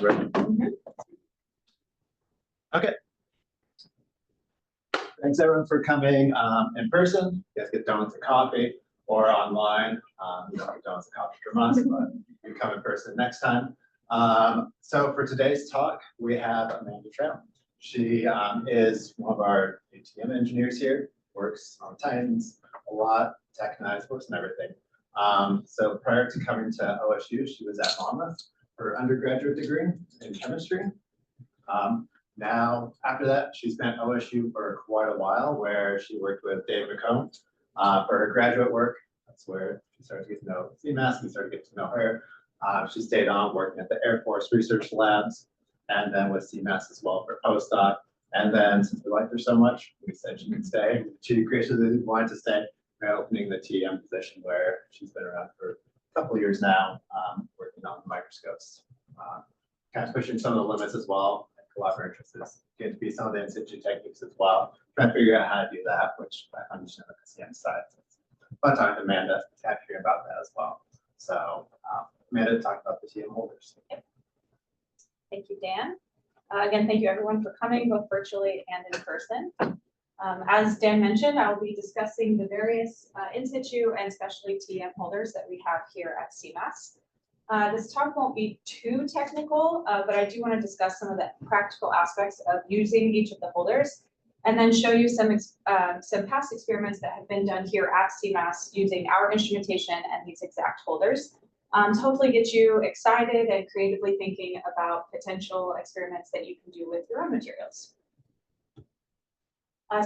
Ready? Okay. Thanks everyone for coming in person. You guys get donuts and coffee, or online. You don't get donuts and coffee from us, but you come in person next time. So for today's talk, we have Amanda Trout. She is one of our ATM engineers here, works on Titans a lot, tech-nized, works and everything. So prior to coming to OSU, she was at Monmouth for her undergraduate degree in chemistry. Now, after that, she spent OSU for quite a while, where she worked with Dave McComb for her graduate work. That's where she started to get to know CEMAS, we started to get to know her. She stayed on working at the Air Force Research Labs, and then with CEMAS as well for postdoc. And then, since we liked her so much, we said she could stay. She graciously wanted to stay. We're opening the TEM position, where she's been around for a couple of years now, working on microscopes, kind of pushing some of the limits as well. A lot of her interest is getting to be some of the in-situ techniques as well. Trying to figure out how to do that, which I understand on the CM side. So it's fun talking to Amanda to hear about that as well. So Amanda, talk about the TM holders. Yep. Thank you, Dan. Again, thank you everyone for coming, both virtually and in person. As Dan mentioned, I will be discussing the various in-situ and specialty TM holders that we have here at CEMAS. This talk won't be too technical, but I do want to discuss some of the practical aspects of using each of the holders, and then show you some past experiments that have been done here at CEMAS using our instrumentation and these exact holders, to hopefully get you excited and creatively thinking about potential experiments that you can do with your own materials.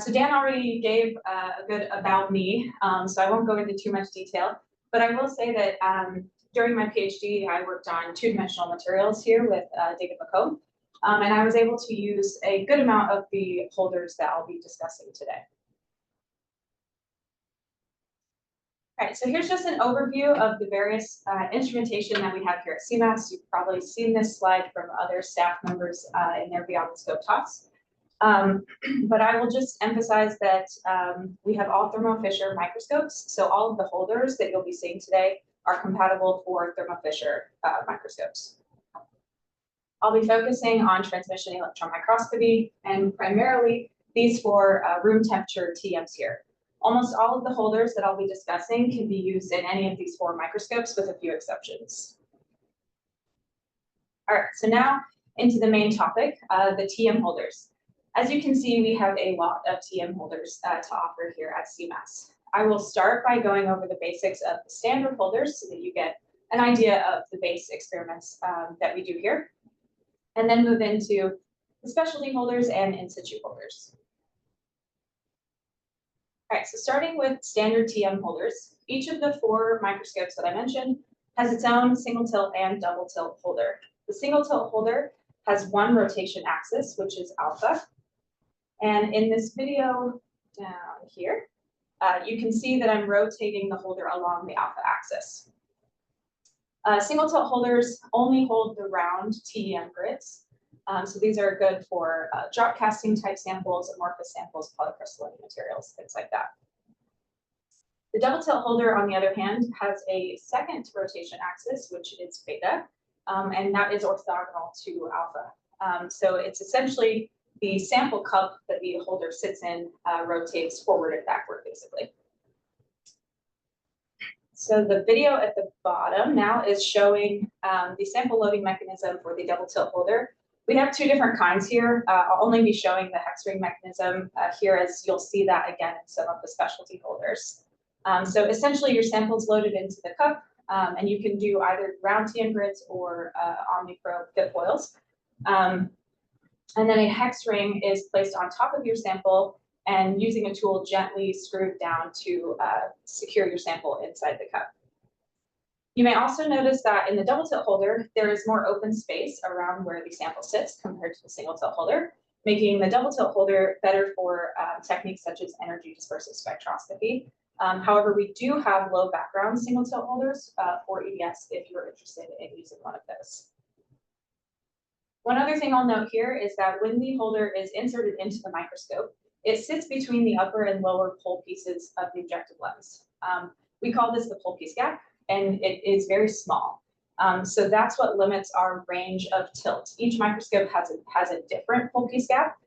So Dan already gave a good about me, so I won't go into too much detail, but I will say that during my PhD, I worked on two-dimensional materials here with David McComb, and I was able to use a good amount of the holders that I'll be discussing today. All right, so here's just an overview of the various instrumentation that we have here at CEMAS. You've probably seen this slide from other staff members in their Beyond the Scope talks. But I will just emphasize that we have all Thermo Fisher microscopes, so all of the holders that you'll be seeing today are compatible for Thermo Fisher microscopes. I'll be focusing on transmission electron microscopy, and primarily these four room temperature TMs here. Almost all of the holders that I'll be discussing can be used in any of these four microscopes, with a few exceptions. All right, so now into the main topic, the TM holders. As you can see, we have a lot of TM holders to offer here at CEMAS. I will start by going over the basics of the standard holders so that you get an idea of the base experiments that we do here, and then move into the specialty holders and in-situ holders. All right, so starting with standard TM holders, each of the four microscopes that I mentioned has its own single tilt and double tilt holder. The single tilt holder has one rotation axis, which is alpha. And in this video down here, you can see that I'm rotating the holder along the alpha axis. Single tilt holders only hold the round TEM grids. So these are good for drop casting type samples, amorphous samples, polycrystalline materials, things like that. The double tilt holder, on the other hand, has a second rotation axis, which is beta, and that is orthogonal to alpha. So it's essentially the sample cup that the holder sits in rotates forward and backward, basically. So the video at the bottom now is showing the sample loading mechanism for the double tilt holder. We have two different kinds here. I'll only be showing the hex ring mechanism here, as you'll see that again in some of the specialty holders. So essentially your sample's loaded into the cup, and you can do either round TM grids or OmniPro fit foils. And then a hex ring is placed on top of your sample, and using a tool gently screwed down to secure your sample inside the cup. You may also notice that in the double tilt holder, there is more open space around where the sample sits compared to the single tilt holder, making the double tilt holder better for techniques such as energy dispersive spectroscopy. However, we do have low background single tilt holders for EDS if you're interested in using one of those. One other thing I'll note here is that when the holder is inserted into the microscope, it sits between the upper and lower pole pieces of the objective lens. We call this the pole piece gap, and it is very small. So that's what limits our range of tilt. Each microscope has a different Folkes gap.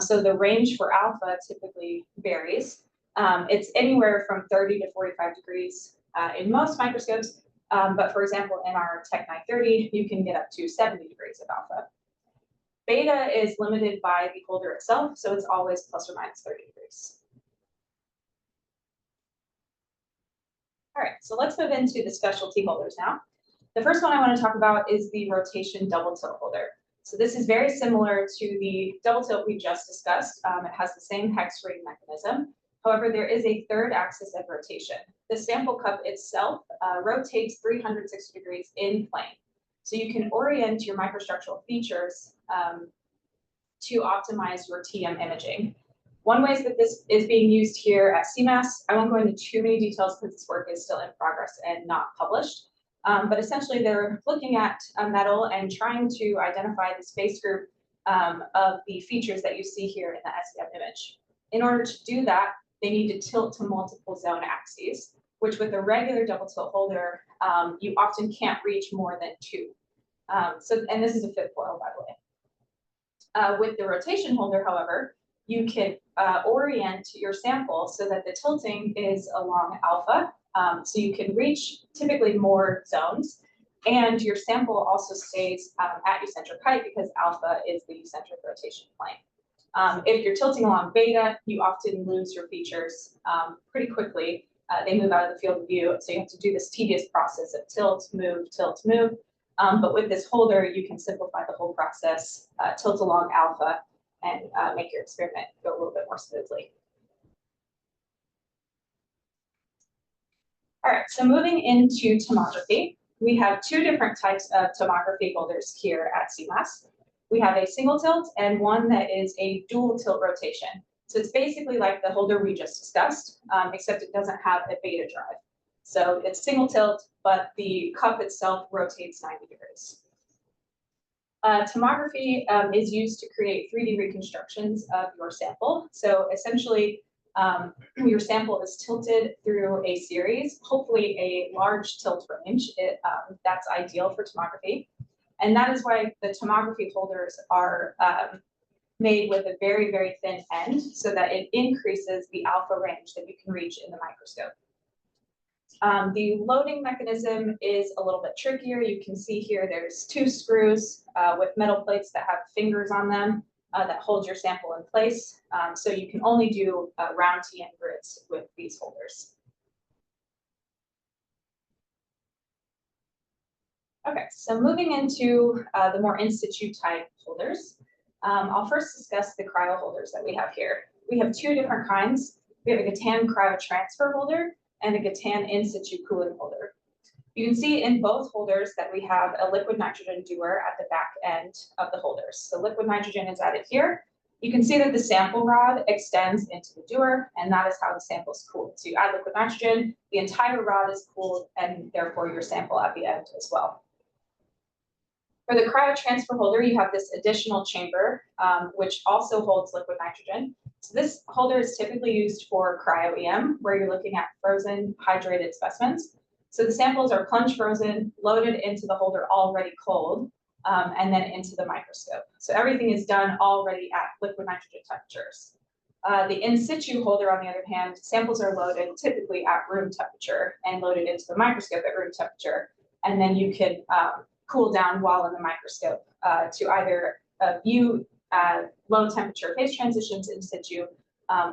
So the range for alpha typically varies. It's anywhere from 30 to 45 degrees in most microscopes. But for example, in our Tech 930, you can get up to 70 degrees of alpha. Beta is limited by the holder itself, so it's always plus or minus 30 degrees. All right, so let's move into the specialty holders now. The first one I want to talk about is the rotation double tilt holder. So this is very similar to the double tilt we just discussed. It has the same hex ring mechanism. However, there is a third axis of rotation. The sample cup itself rotates 360 degrees in plane. So you can orient your microstructural features to optimize your TM imaging. One way that this is being used here at CEMAS, I won't go into too many details because this work is still in progress and not published. But essentially, they're looking at a metal and trying to identify the space group of the features that you see here in the SEM image. In order to do that, they need to tilt to multiple zone axes, which with a regular double tilt holder, you often can't reach more than 2. And this is a fit foil, by the way. With the rotation holder, however, you can orient your sample so that the tilting is along alpha. So you can reach typically more zones, and your sample also stays at eccentric height because alpha is the eccentric rotation plane. If you're tilting along beta, you often lose your features pretty quickly. They move out of the field of view, so you have to do this tedious process of tilt, move, tilt, move. But with this holder, you can simplify the whole process, tilt along alpha, and make your experiment go a little bit more smoothly. All right, so moving into tomography, we have 2 different types of tomography holders here at CEMAS. We have a single tilt and one that is a dual tilt rotation. So it's basically like the holder we just discussed, except it doesn't have a beta drive. So it's single tilt, but the cup itself rotates 90 degrees. Tomography is used to create 3D reconstructions of your sample. So essentially, your sample is tilted through a series, hopefully a large tilt range. That's ideal for tomography. And that is why the tomography holders are made with a very, very thin end so that it increases the alpha range that you can reach in the microscope. The loading mechanism is a little bit trickier. You can see here there's 2 screws with metal plates that have fingers on them that hold your sample in place. So you can only do round TM grids with these holders. Okay, so moving into the more in-situ type holders, I'll first discuss the cryo holders that we have here. We have 2 different kinds. We have a Gatan cryo transfer holder and a Gatan in-situ cooling holder. You can see in both holders that we have a liquid nitrogen dewar at the back end of the holders. So liquid nitrogen is added here. You can see that the sample rod extends into the dewar, and that is how the sample is cooled. So you add liquid nitrogen, the entire rod is cooled, and therefore your sample at the end as well. For the cryo transfer holder, you have this additional chamber, which also holds liquid nitrogen. So this holder is typically used for cryo-EM, where you're looking at frozen, hydrated specimens. So the samples are plunge frozen, loaded into the holder already cold, and then into the microscope. So everything is done already at liquid nitrogen temperatures. The in-situ holder, on the other hand, samples are loaded typically at room temperature and loaded into the microscope at room temperature. And then you can cool down while in the microscope to either view low temperature phase transitions in situ,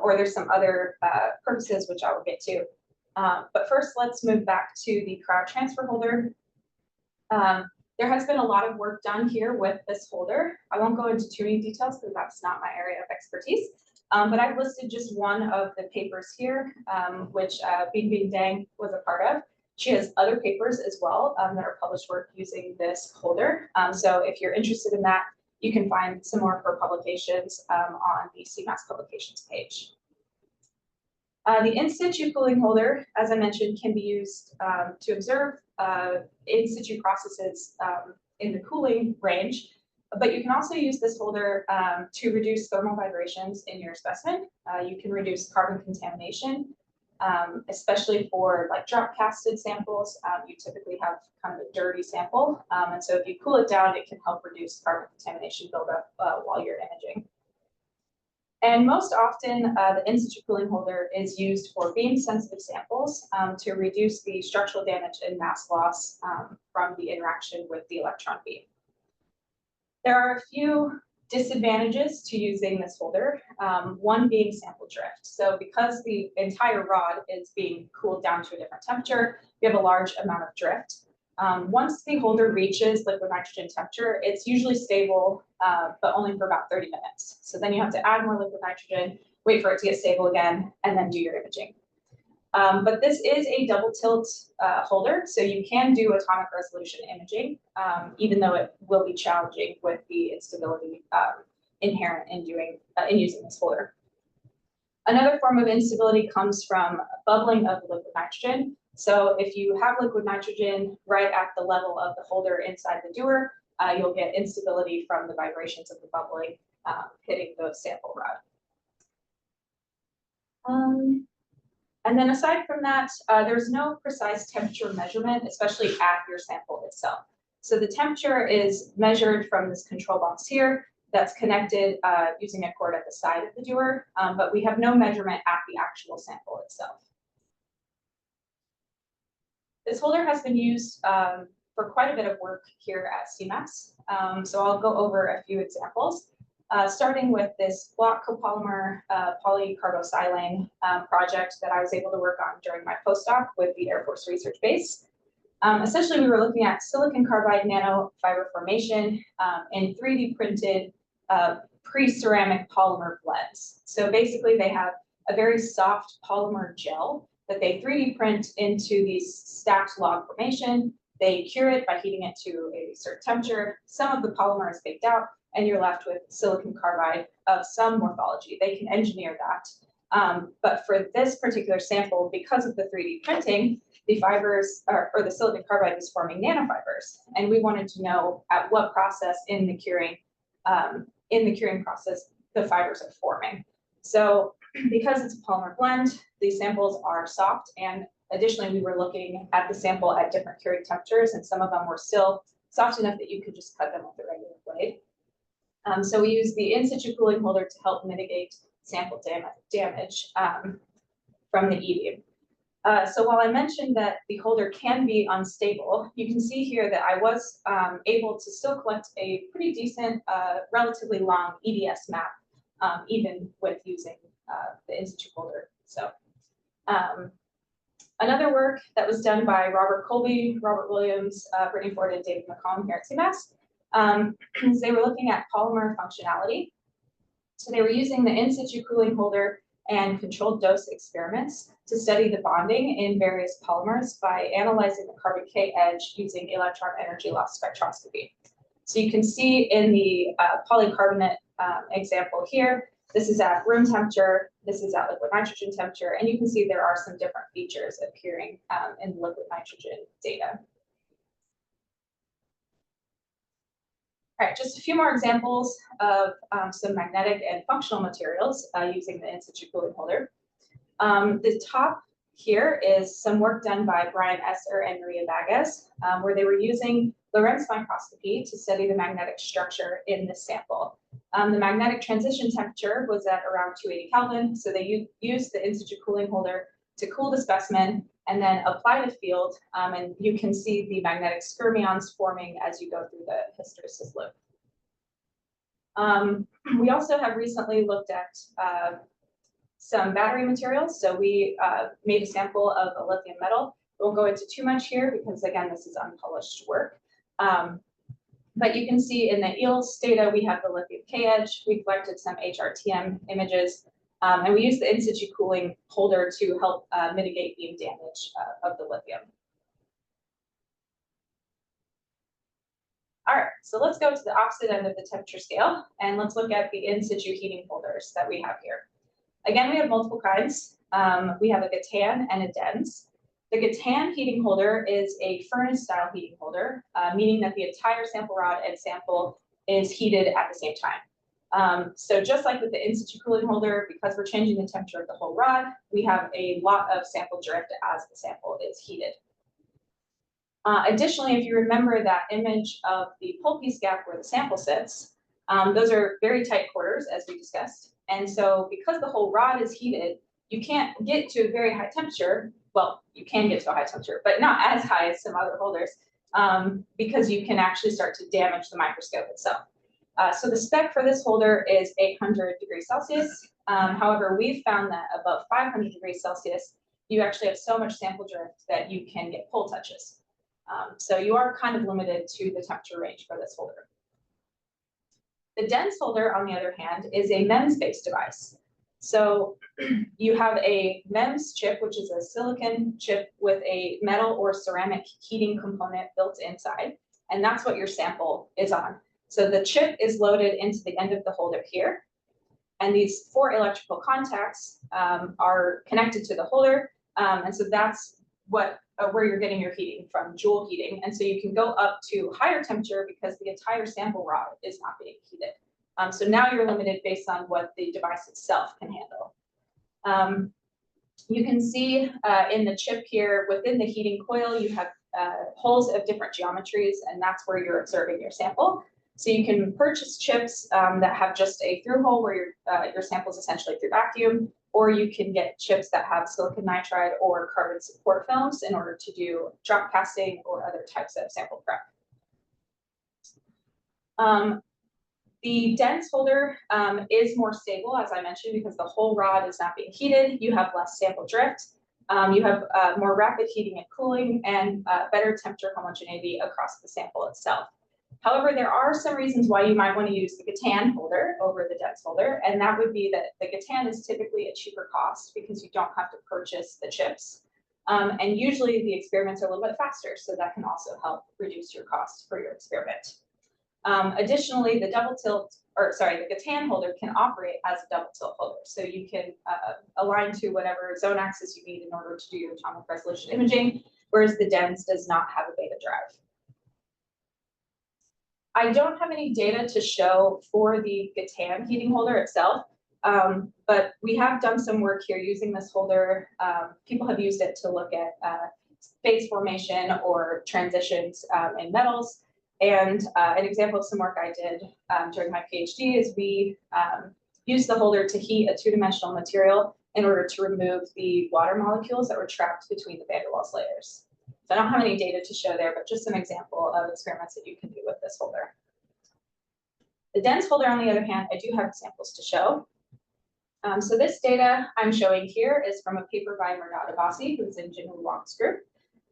or there's some other purposes which I will get to. But first, let's move back to the cryo transfer holder. There has been a lot of work done here with this holder. I won't go into too many details because that's not my area of expertise. But I've listed just one of the papers here, which Bing Dang was a part of. She has other papers as well that are published work using this holder. So if you're interested in that, you can find some more of her publications on the CEMAS publications page. The in-situ cooling holder, as I mentioned, can be used to observe in-situ processes in the cooling range, but you can also use this holder to reduce thermal vibrations in your specimen. You can reduce carbon contamination, especially for like drop casted samples. You typically have kind of a dirty sample. And so if you cool it down, it can help reduce carbon contamination buildup while you're imaging. And most often, the in-situ cooling holder is used for beam-sensitive samples to reduce the structural damage and mass loss from the interaction with the electron beam. There are a few disadvantages to using this holder, one being sample drift. So because the entire rod is being cooled down to a different temperature, we have a large amount of drift. Once the holder reaches liquid nitrogen temperature, it's usually stable, but only for about 30 minutes. So then you have to add more liquid nitrogen, wait for it to get stable again, and then do your imaging. But this is a double tilt holder, so you can do atomic resolution imaging, even though it will be challenging with the instability inherent in using this holder. Another form of instability comes from bubbling of liquid nitrogen. So if you have liquid nitrogen right at the level of the holder inside the dewar, you'll get instability from the vibrations of the bubbling hitting the sample rod. And then aside from that, there's no precise temperature measurement, especially at your sample itself. So the temperature is measured from this control box here that's connected using a cord at the side of the dewar, but we have no measurement at the actual sample itself. This holder has been used for quite a bit of work here at CEMAS. So I'll go over a few examples. Starting with this block copolymer polycarbosilane project that I was able to work on during my postdoc with the Air Force Research Base. Essentially, we were looking at silicon carbide nanofiber formation in 3D printed pre-ceramic polymer blends. So basically, they have a very soft polymer gel that they 3D print into these stacked log formation. They cure it by heating it to a certain temperature. Some of the polymer is baked out, and you're left with silicon carbide of some morphology. They can engineer that. But for this particular sample, because of the 3D printing, the fibers, or the silicon carbide is forming nanofibers. And we wanted to know at what process in the curing process, the fibers are forming. So because it's a polymer blend, these samples are soft, and additionally, we were looking at the sample at different curing temperatures, and some of them were still soft enough that you could just cut them with a regular blade. So we use the in-situ cooling holder to help mitigate sample damage from the E-beam. So while I mentioned that the holder can be unstable, you can see here that I was able to still collect a pretty decent, relatively long EDS map, even with using the in-situ holder. So another work that was done by Robert Colby, Robert Williams, Brittany Ford, and David McComb here at CEMAS. They were looking at polymer functionality. So they were using the in-situ cooling holder and controlled dose experiments to study the bonding in various polymers by analyzing the carbon K edge using electron energy loss spectroscopy. So you can see in the polycarbonate example here, this is at room temperature, this is at liquid nitrogen temperature, and you can see there are some different features appearing in the liquid nitrogen data. All right, just a few more examples of some magnetic and functional materials using the in-situ cooling holder. The top here is some work done by Brian Esser and Maria Bagues, where they were using Lorentz microscopy to study the magnetic structure in this sample. The magnetic transition temperature was at around 280 Kelvin, so they used the in-situ cooling holder to cool the specimen and then apply the field, and you can see the magnetic skyrmions forming as you go through the hysteresis loop. We also have recently looked at some battery materials. So we made a sample of a lithium metal. Won't go into too much here because, again, this is unpublished work. But you can see in the EELS data, we have the lithium K edge. We collected some HRTM images, and we used the in-situ cooling holder to help mitigate beam damage of the lithium. All right, so let's go to the opposite end of the temperature scale, and let's look at the in-situ heating holders that we have here. Again, we have multiple kinds. We have a Gatan and a DENS. The Gatan heating holder is a furnace-style heating holder, meaning that the entire sample rod and sample is heated at the same time. So just like with the in-situ cooling holder, because we're changing the temperature of the whole rod, we have a lot of sample drift as the sample is heated. Additionally, if you remember that image of the pull piece gap where the sample sits, those are very tight quarters, as we discussed. And so because the whole rod is heated, you can't get to a very high temperature. Well, you can get to a high temperature, but not as high as some other holders, because you can actually start to damage the microscope itself. So the spec for this holder is 800 degrees Celsius. However, we've found that above 500 degrees Celsius, you actually have so much sample drift that you can get pull touches. So you are kind of limited to the temperature range for this holder. The dense holder, on the other hand, is a MEMS-based device. So you have a MEMS chip, which is a silicon chip with a metal or ceramic heating component built inside, and that's what your sample is on. So the chip is loaded into the end of the holder here, and these 4 electrical contacts are connected to the holder, and so that's what where you're getting your heating from, joule heating. And so you can go up to higher temperature because the entire sample rod is not being heated. So now you're limited based on what the device itself can handle. You can see in the chip here, within the heating coil, you have holes of different geometries, and that's where you're observing your sample. So you can purchase chips that have just a through hole where your sample is essentially through vacuum, or you can get chips that have silicon nitride or carbon support films in order to do drop casting or other types of sample prep. The dense holder is more stable, as I mentioned, because the whole rod is not being heated. You have less sample drift. You have more rapid heating and cooling, and better temperature homogeneity across the sample itself. However, there are some reasons why you might want to use the Gatan holder over the dense holder, and that would be that the Gatan is typically a cheaper cost because you don't have to purchase the chips. And usually the experiments are a little bit faster, so that can also help reduce your cost for your experiment. Additionally, the Gatan holder can operate as a double tilt holder. So you can align to whatever zone axis you need in order to do your atomic resolution imaging, whereas the dense does not have a beta drive. I don't have any data to show for the Gatan heating holder itself, but we have done some work here using this holder. People have used it to look at phase formation or transitions in metals. And an example of some work I did during my PhD is we used the holder to heat a two-dimensional material in order to remove the water molecules that were trapped between the van der Waals layers. So I don't have any data to show there, but just some example of experiments that you can do with this holder. The dense holder, on the other hand, I do have examples to show. So this data I'm showing here is from a paper by Mehrdad Abbasi, who's in Jin Wang's group.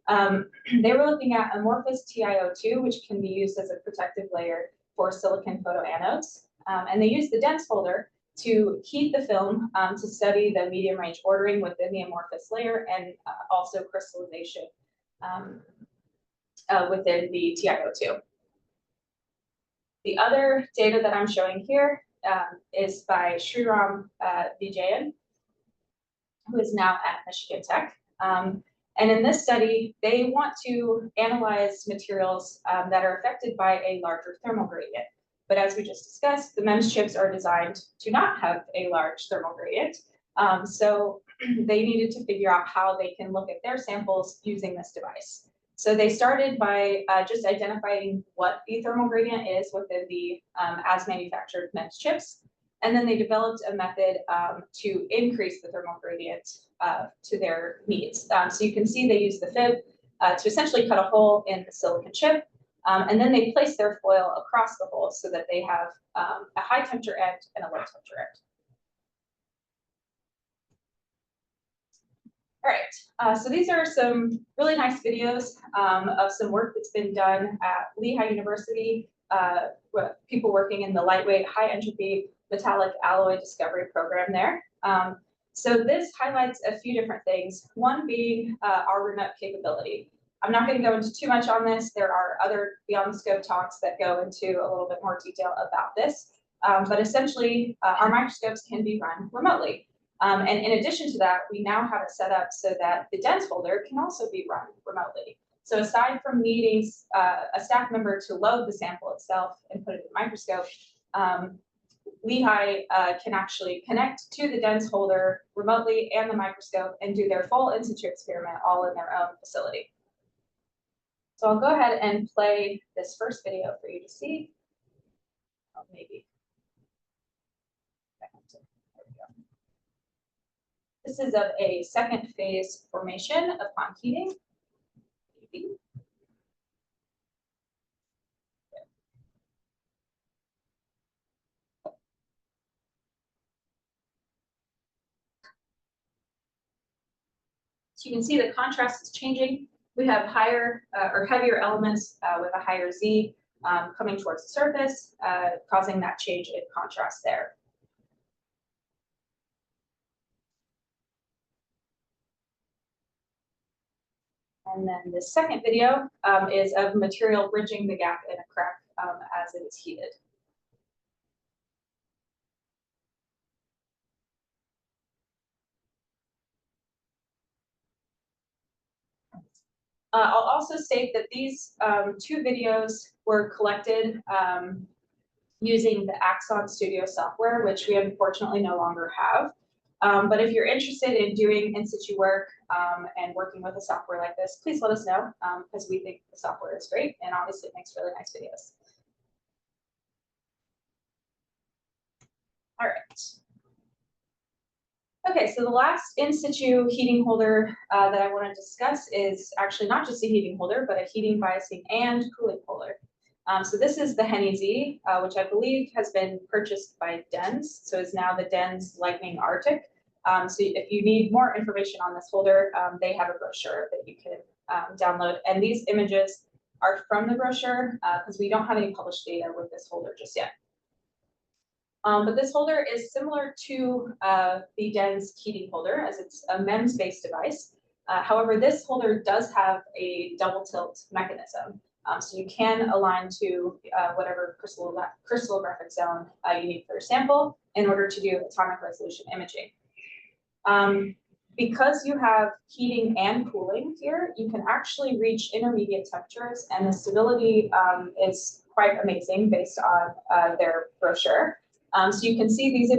They were looking at amorphous TiO2, which can be used as a protective layer for silicon photoanodes. And they used the dense holder to heat the film to study the medium range ordering within the amorphous layer and also crystallization within the TiO2. The other data that I'm showing here is by Sriram Vijayan, who is now at Michigan Tech. And in this study, they want to analyze materials that are affected by a larger thermal gradient. But as we just discussed, the MEMS chips are designed to not have a large thermal gradient. So they needed to figure out how they can look at their samples using this device. So they started by just identifying what the thermal gradient is within the as manufactured MEMS chips. And then they developed a method to increase the thermal gradient to their needs. So you can see they use the fib to essentially cut a hole in the silicon chip. And then they place their foil across the hole so that they have a high temperature end and a low temperature end. All right, so these are some really nice videos of some work that's been done at Lehigh University with people working in the lightweight, high entropy metallic alloy discovery program there. So this highlights a few different things, one being our remote capability. I'm not going to go into too much on this. There are other beyond the scope talks that go into a little bit more detail about this. But essentially, our microscopes can be run remotely. And in addition to that, we now have it set up so that the dense folder can also be run remotely. So aside from needing a staff member to load the sample itself and put it in the microscope, Lehigh can actually connect to the DENS holder remotely and the microscope and do their full in-situ experiment all in their own facility. So I'll go ahead and play this first video for you to see. Oh, maybe. There we go. This is of a second phase formation upon heating. So you can see the contrast is changing. We have higher or heavier elements with a higher Z coming towards the surface, causing that change in contrast there. And then the second video is of material bridging the gap in a crack as it is heated. I'll also state that these two videos were collected using the Axon Studio software, which we unfortunately no longer have. But if you're interested in doing in-situ work and working with a software like this, please let us know because we think the software is great and obviously it makes really nice videos. All right. Okay, so the last in-situ heating holder that I want to discuss is actually not just a heating holder, but a heating, biasing, and cooling holder. So this is the Henny Z, which I believe has been purchased by DENS, so it's now the DENS Lightning Arctic. So if you need more information on this holder, they have a brochure that you can download. And these images are from the brochure because we don't have any published data with this holder just yet. But this holder is similar to the DENS heating holder as it's a MEMS-based device. However, this holder does have a double tilt mechanism. So you can align to whatever crystallographic zone you need for your sample in order to do atomic resolution imaging. Because you have heating and cooling here, you can actually reach intermediate temperatures, and the stability is quite amazing based on their brochure. So you can see these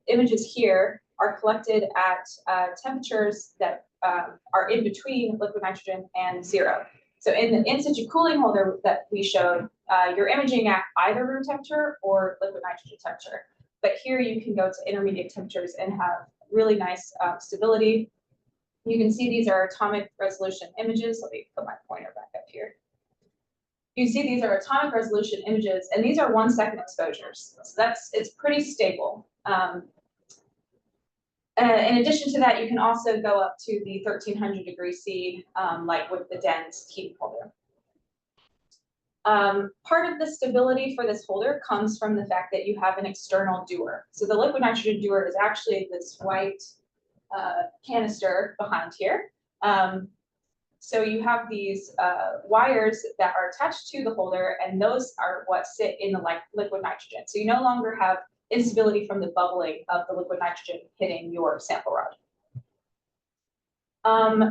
images here are collected at temperatures that are in between liquid nitrogen and 0. So in the in-situ cooling holder that we showed, you're imaging at either room temperature or liquid nitrogen temperature. But here you can go to intermediate temperatures and have really nice stability. You can see these are atomic resolution images. Let me put my pointer back up here. You see these are atomic resolution images, and these are 1 second exposures. So it's pretty stable. In addition to that, you can also go up to the 1300 degrees C, like with the DENS heating holder. Part of the stability for this holder comes from the fact that you have an external dewar. So the liquid nitrogen dewar is actually this white canister behind here. So you have these wires that are attached to the holder, and those are what sit in the liquid nitrogen. So you no longer have instability from the bubbling of the liquid nitrogen hitting your sample rod.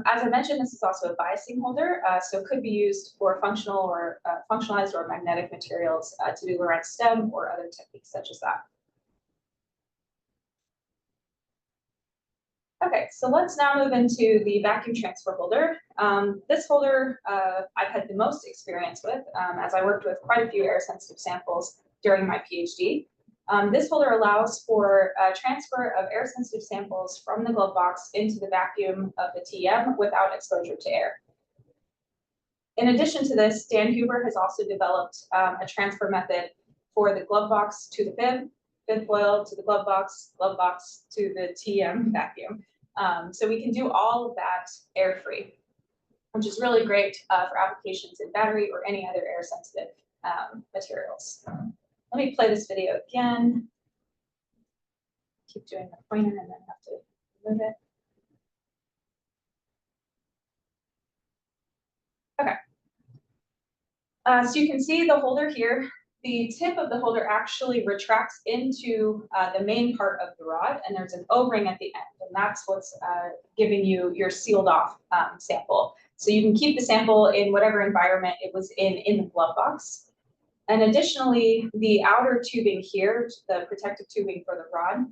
As I mentioned, this is also a biasing holder, so it could be used for functional or functionalized or magnetic materials to do Lorentz stem or other techniques such as that. Okay, so let's now move into the vacuum transfer holder. This holder I've had the most experience with as I worked with quite a few air-sensitive samples during my PhD. This holder allows for transfer of air-sensitive samples from the glove box into the vacuum of the TEM without exposure to air. In addition to this, Dan Huber has also developed a transfer method for the glove box to the fib, fib foil to the glove box to the TEM vacuum. So we can do all of that air-free, which is really great for applications in battery or any other air-sensitive materials. Let me play this video again. Keep doing the pointer and then have to move it. Okay. So you can see the holder here. The tip of the holder actually retracts into the main part of the rod, and there's an O-ring at the end, and that's what's giving you your sealed off sample. So you can keep the sample in whatever environment it was in the glove box. And additionally, the outer tubing here, the protective tubing for the rod,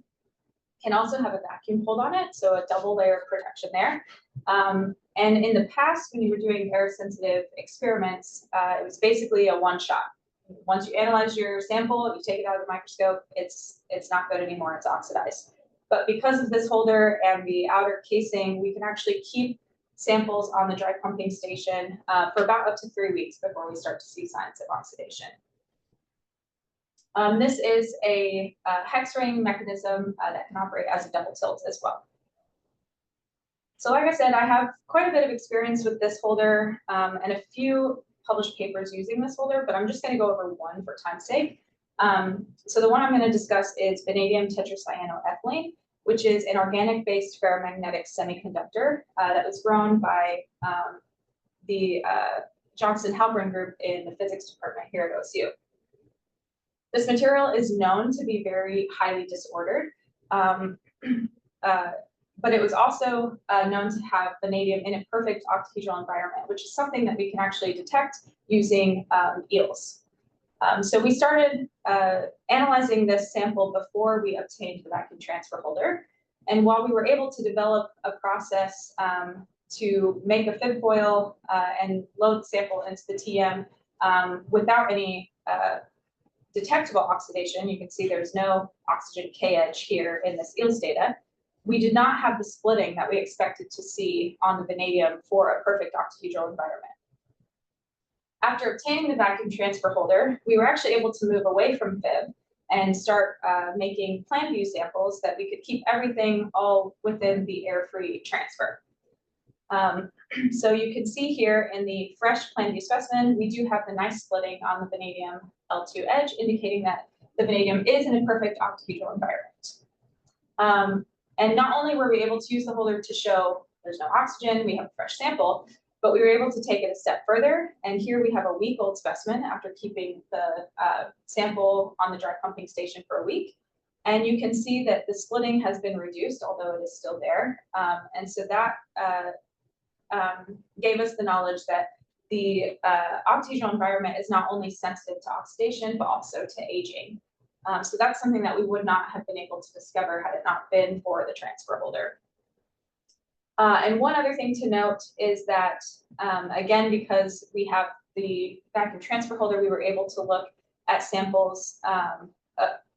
can also have a vacuum hold on it, so a double layer of protection there. And in the past, when you were doing air sensitive experiments, it was basically a one shot. Once you analyze your sample, you take it out of the microscope, it's not good anymore, it's oxidized. But because of this holder and the outer casing, we can actually keep samples on the dry pumping station for about up to 3 weeks before we start to see signs of oxidation. This is a hex ring mechanism that can operate as a double tilt as well. So like I said, I have quite a bit of experience with this holder and a few published papers using this holder, but I'm just going to go over one for time's sake. So the one I'm going to discuss is vanadium tetracyanoethylene, which is an organic-based ferromagnetic semiconductor that was grown by the Johnson Halpern group in the physics department here at OSU. This material is known to be very highly disordered, but it was also known to have vanadium in a perfect octahedral environment, which is something that we can actually detect using eels. So we started analyzing this sample before we obtained the vacuum transfer holder. And while we were able to develop a process to make a fib foil and load the sample into the TM without any detectable oxidation, you can see there's no oxygen K edge here in this eels data. We did not have the splitting that we expected to see on the vanadium for a perfect octahedral environment. After obtaining the vacuum transfer holder, we were actually able to move away from fib and start making plan view samples that we could keep everything all within the air-free transfer. So you can see here in the fresh plan view specimen, we do have the nice splitting on the vanadium L2 edge, indicating that the vanadium is in a perfect octahedral environment. And not only were we able to use the holder to show there's no oxygen, we have a fresh sample, but we were able to take it a step further. And here we have a week-old specimen after keeping the sample on the dry pumping station for a week. And you can see that the splitting has been reduced, although it is still there. And so that gave us the knowledge that the octahedral environment is not only sensitive to oxidation, but also to aging. So that's something that we would not have been able to discover had it not been for the transfer holder. And one other thing to note is that, again, because we have the vacuum transfer holder, we were able to look at samples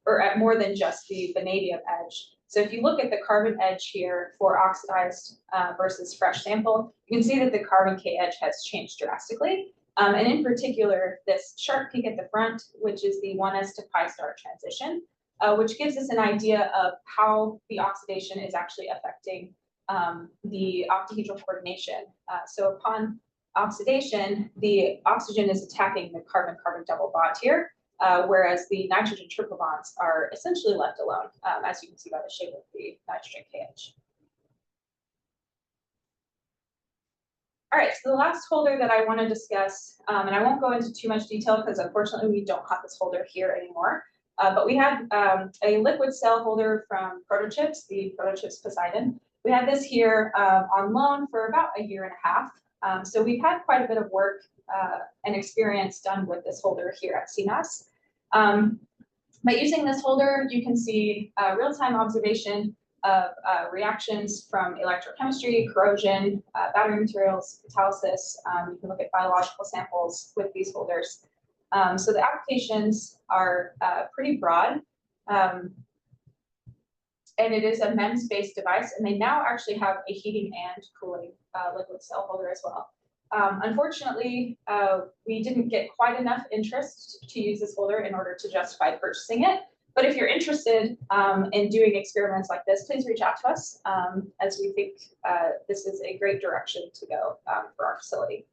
or at more than just the vanadium edge. So if you look at the carbon edge here for oxidized versus fresh sample, you can see that the carbon K edge has changed drastically. And in particular, this sharp peak at the front, which is the 1s to pi star transition, which gives us an idea of how the oxidation is actually affecting the octahedral coordination. So upon oxidation, the oxygen is attacking the carbon-carbon double bond here, whereas the nitrogen triple bonds are essentially left alone, as you can see by the shape of the nitrogen KH. All right, so the last holder that I want to discuss, and I won't go into too much detail because unfortunately we don't have this holder here anymore, but we had a liquid cell holder from Protochips, the Protochips Poseidon. We had this here on loan for about a year and a half. So we've had quite a bit of work and experience done with this holder here at CEMAS. By using this holder, you can see real-time observation of reactions from electrochemistry, corrosion, battery materials, catalysis. You can look at biological samples with these holders. So the applications are pretty broad. And it is a MEMS-based device, and they now actually have a heating and cooling liquid cell holder as well. Unfortunately, we didn't get quite enough interest to use this holder in order to justify purchasing it. But if you're interested in doing experiments like this, please reach out to us, as we think this is a great direction to go for our facility.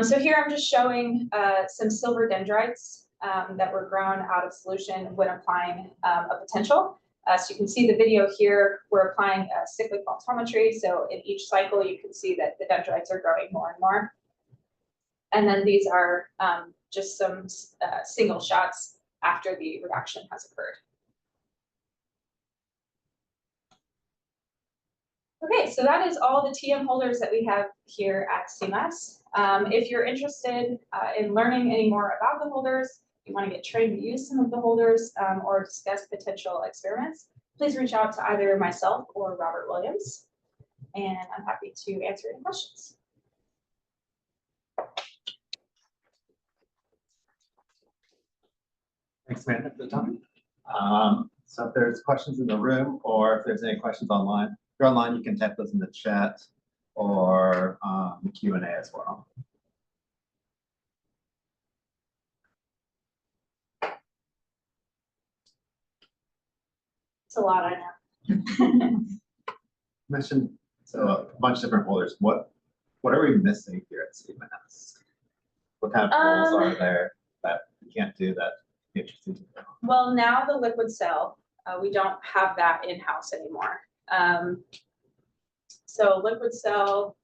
So here I'm just showing some silver dendrites that were grown out of solution when applying a potential. So you can see the video here, we're applying a cyclic voltammetry. So in each cycle, you can see that the dendrites are growing more and more. And then these are just some single shots after the reaction has occurred. Okay, so that is all the TM holders that we have here at CEMAS. If you're interested in learning any more about the holders, you want to get trained to use some of the holders or discuss potential experiments, please reach out to either myself or Robert Williams, and I'm happy to answer any questions. Thanks, Amanda, for the time. So if there's questions in the room or if there's any questions online, if you're online, you can type those in the chat or the Q&A as well. It's a lot, I know. Mentioned so a bunch of different holders. What are we missing here at CEMAS? What kind of tools are there that you can't do that interesting to know? Well, now the liquid cell, we don't have that in-house anymore. So liquid cell,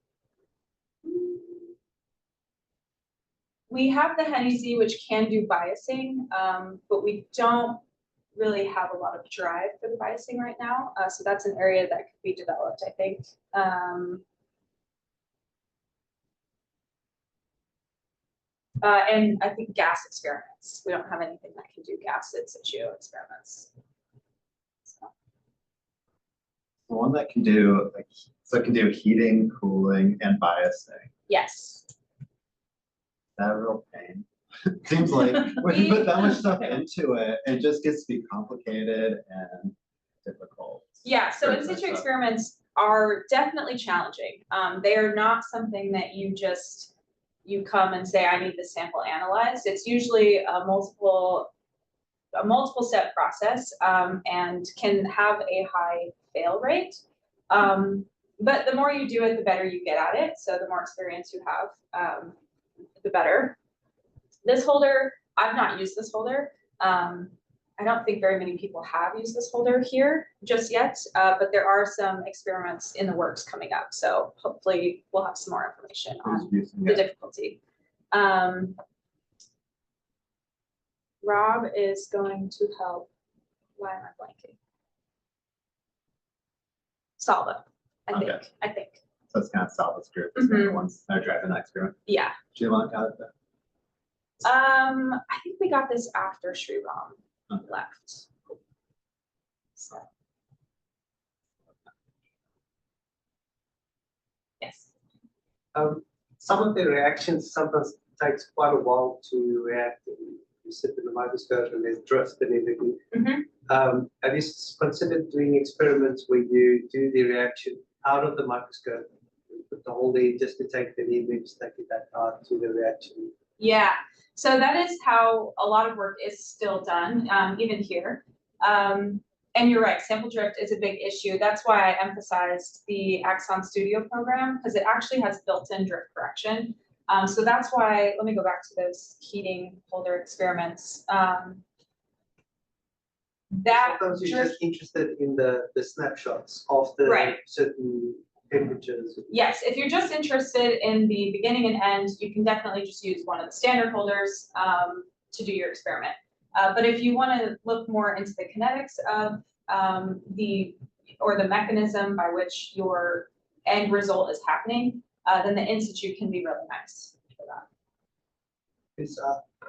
we have the Hennessy, which can do biasing, but we don't really have a lot of drive for the biasing right now. So that's an area that could be developed, I think. And I think gas experiments. We don't have anything that can do gas in-situ experiments. So. The one that can do it can do heating, cooling, and biasing. Yes. That a real pain. Seems like when you put that much stuff into it, it just gets to be complicated and difficult. Yeah, so in-situ experiments are definitely challenging. They are not something that you come and say, I need the sample analyzed. It's usually a multiple step process and can have a high fail rate. But the more you do it, the better you get at it. So the more experience you have, the better. This holder, I've not used this holder. I don't think very many people have used this holder here just yet, but there are some experiments in the works coming up. So hopefully we'll have some more information on the difficulty. Rob is going to help. Why am I blanking? Solve it. I think. So it's kind of solve this group. Once they're driving that experiment. Yeah. Do you want to add that? I think we got this after Sriram left. So. Yes. Some of the reactions sometimes takes quite a while to react. You sit in the microscope and there's drift and everything. Have you considered doing experiments where you do the reaction out of the microscope, put the holder in just to take the image, take it back out to the reaction? Yeah. So that is how a lot of work is still done, even here. And you're right, sample drift is a big issue. That's why I emphasized the Axon Studio program, because it actually has built-in drift correction. So that's why, let me go back to those heating holder experiments. Sometimes you're just interested in the snapshots of the certain temperatures. Yes, if you're just interested in the beginning and end, you can definitely just use one of the standard holders to do your experiment. But if you want to look more into the kinetics of the mechanism by which your end result is happening, then the in-situ can be really nice for that. Because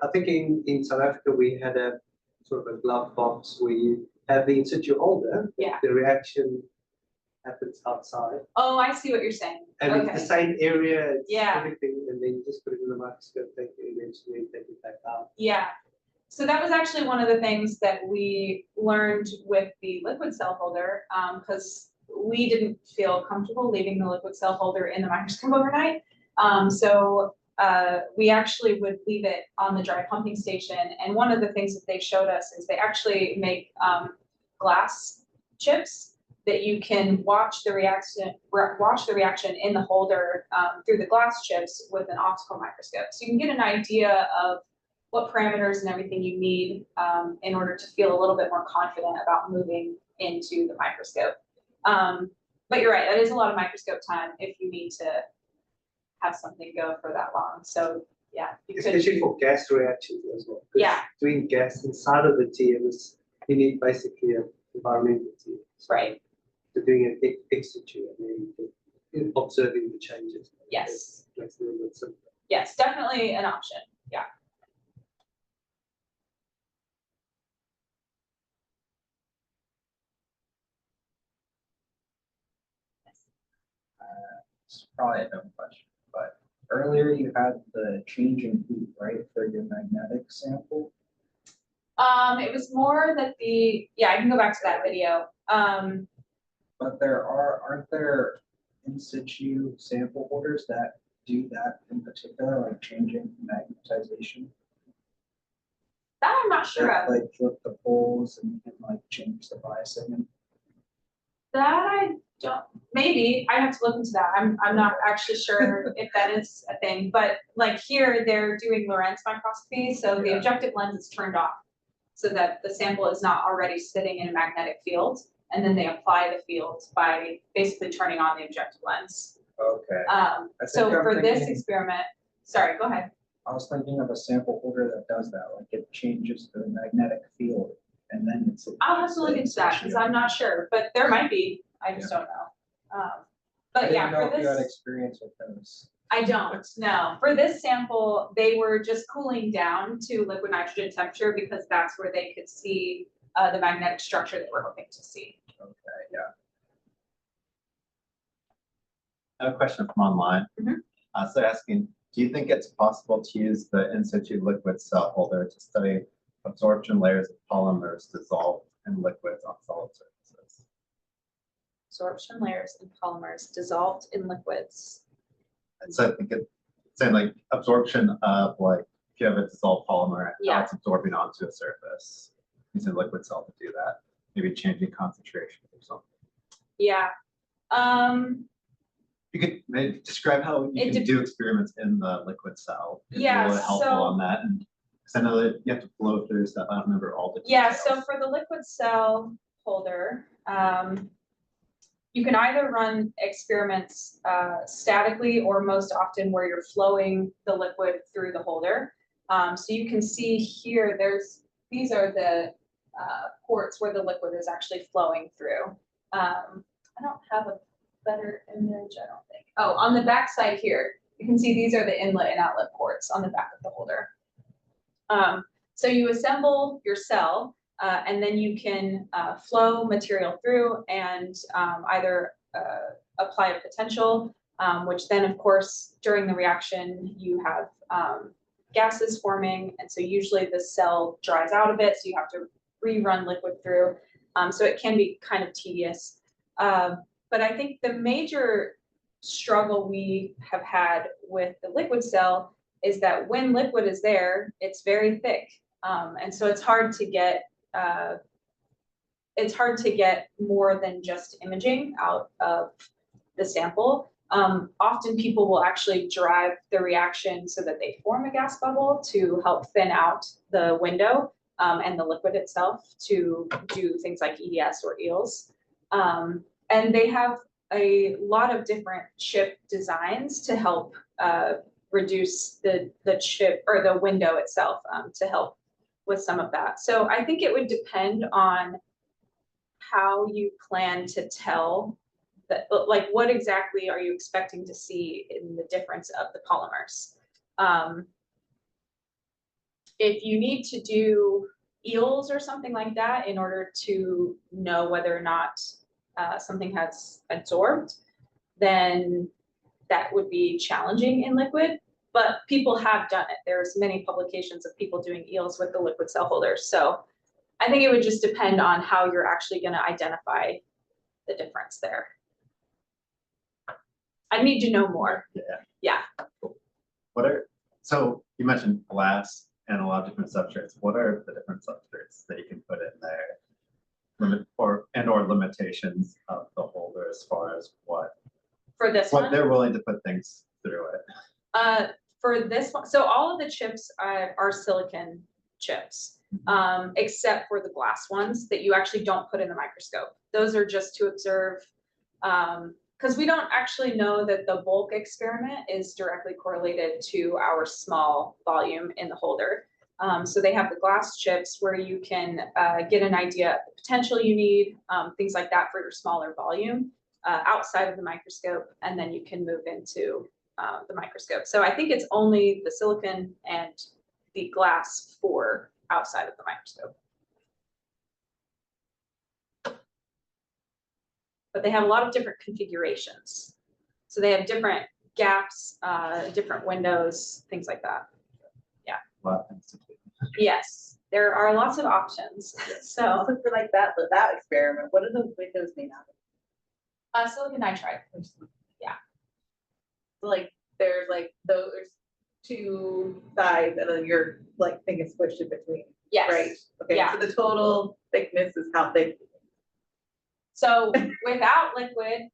I think in South Africa we had a sort of a glove box where you have the in-situ holder. Yeah. The reaction happens outside. Oh, I see what you're saying. And it's the same area, it's Yeah. everything, and then you just put it in the microscope, take the image, and then take it back out. Yeah. So that was actually one of the things that we learned with the liquid cell holder, because we didn't feel comfortable leaving the liquid cell holder in the microscope overnight. So we actually would leave it on the dry pumping station. And one of the things that they showed us is they actually make glass chips that you can watch the reaction in the holder through the glass chips with an optical microscope. So you can get an idea of what parameters and everything you need in order to feel a little bit more confident about moving into the microscope. But you're right, that is a lot of microscope time if you need to have something go for that long. So yeah. Especially for gas reactions as well. Yeah. Doing gas inside of the TM is, you need basically an environmental TM. Right. to doing an in-situ and then observing the changes. Yes. It makes it a little bit simpler. Yes, definitely an option. Yeah. It's probably a dumb question, but earlier you had the change in heat, right, for your magnetic sample? It was more that yeah, I can go back to that video. But aren't there in situ sample holders that do that in particular, like changing magnetization? That I'm not sure That, of. like flip the poles and like change the biasing. That I don't, maybe, I have to look into that. I'm not actually sure if that is a thing, but like here, they're doing Lorentz microscopy, so the Yeah. objective lens is turned off so that the sample is not already sitting in a magnetic field, and then they apply the field by basically turning on the objective lens. Okay. So I'm for this thinking- experiment, sorry, go ahead. I was thinking of a sample holder that does that, like it changes the magnetic field and then it's. I'll have to look into that because I'm not sure, but there might be, I just don't know. I But yeah, didn't know for if you had this, experience with those. I don't, no. For this sample, they were just cooling down to liquid nitrogen temperature because that's where they could see the magnetic structure that we're hoping to see. Okay, yeah. I have a question from online. Mhm. So they're asking, do you think it's possible to use the in situ liquid cell holder to study absorption layers of polymers dissolved in liquids on solid surfaces? Absorption layers in polymers dissolved in liquids. And so I think it's saying like absorption of like, if you have a dissolved polymer, and how Yeah. it's absorbing onto a surface, using liquid cell to do that, maybe changing concentration or something. Yeah. You could maybe describe how you It can do experiments in the liquid cell. It'd be Yeah, really helpful so- on that. And 'cause I know that you have to flow through stuff. I don't remember all the Yeah, details. so for the liquid cell holder, you can either run experiments statically or most often where you're flowing the liquid through the holder. So you can see here, these are the ports where the liquid is actually flowing through. I don't have a better image, I don't think. Oh, on the back side here, you can see these are the inlet and outlet ports on the back of the holder. So you assemble your cell, and then you can flow material through and either apply a potential, which then of course during the reaction you have gases forming, and so usually the cell dries out a bit, so you have to rerun liquid through. So it can be kind of tedious. But I think the major struggle we have had with the liquid cell is that when liquid is there, it's very thick. And so it's hard to get more than just imaging out of the sample. Often people will actually drive the reaction so that they form a gas bubble to help thin out the window and the liquid itself to do things like EDS or eels. And they have a lot of different chip designs to help reduce the chip or the window itself to help with some of that. So I think it would depend on how you plan to tell that, like what exactly are you expecting to see in the difference of the polymers. If you need to do eels or something like that in order to know whether or not something has absorbed, then that would be challenging in liquid, but people have done it. There's many publications of people doing eels with the liquid cell holders. So I think it would just depend on how you're actually going to identify the difference there. I need to know more. Yeah. So you mentioned glass and a lot of different substrates. What are the different substrates that you can put in there? Or limitations of the holder as far as what For this one? they're willing to put things through it. For this one, so all of the chips are silicon chips, except for the glass ones that you actually don't put in the microscope. Those are just to observe, because we don't actually know that the bulk experiment is directly correlated to our small volume in the holder. So they have the glass chips where you can get an idea of the potential you need, things like that for your smaller volume outside of the microscope, and then you can move into the microscope. So I think it's only the silicon and the glass for outside of the microscope. But they have a lot of different configurations. So they have different gaps, different windows, things like that. Well, thanks to you. Yes, there are lots of options. So So for like that experiment, what are the windows made out of? silicon nitride. Like, there's like those two sides and then your like thing is squished in between, Yes. right? Okay, Yeah. so the total thickness is how thick? So without liquid,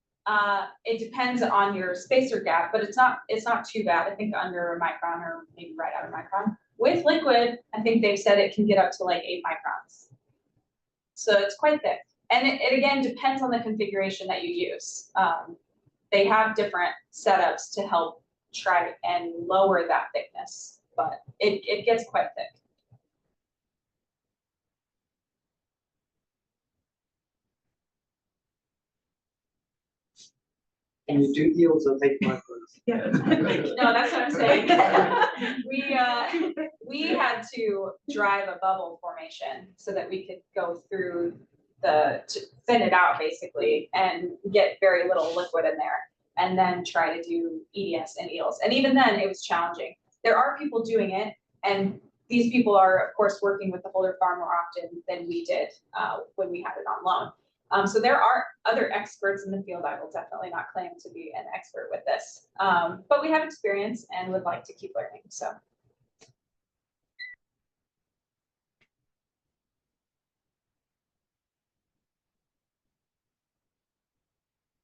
it depends on your spacer gap, but it's not too bad. I think under a micron or maybe right out of micron. With liquid, I think they've said it can get up to like 8 microns. So it's quite thick. And it again depends on the configuration that you use. They have different setups to help try and lower that thickness, but it gets quite thick. And you do yields on 8 microns. Yeah. No, that's what I'm saying. We had to drive a bubble formation so that we could go through to thin it out basically and get very little liquid in there and then try to do EDS and eels. And even then it was challenging. There are people doing it, and these people are of course working with the holder far more often than we did when we had it on loan. So there are other experts in the field. I will definitely not claim to be an expert with this, but we have experience and would like to keep learning. So.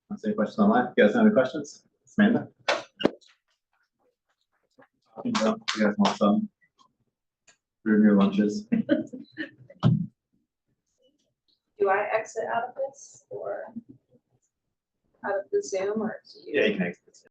Want to say questions online? You guys have any questions? Samantha? You guys want some? Through your lunches. Do I exit out of this or out of the Zoom or do you? Yeah, you can exit.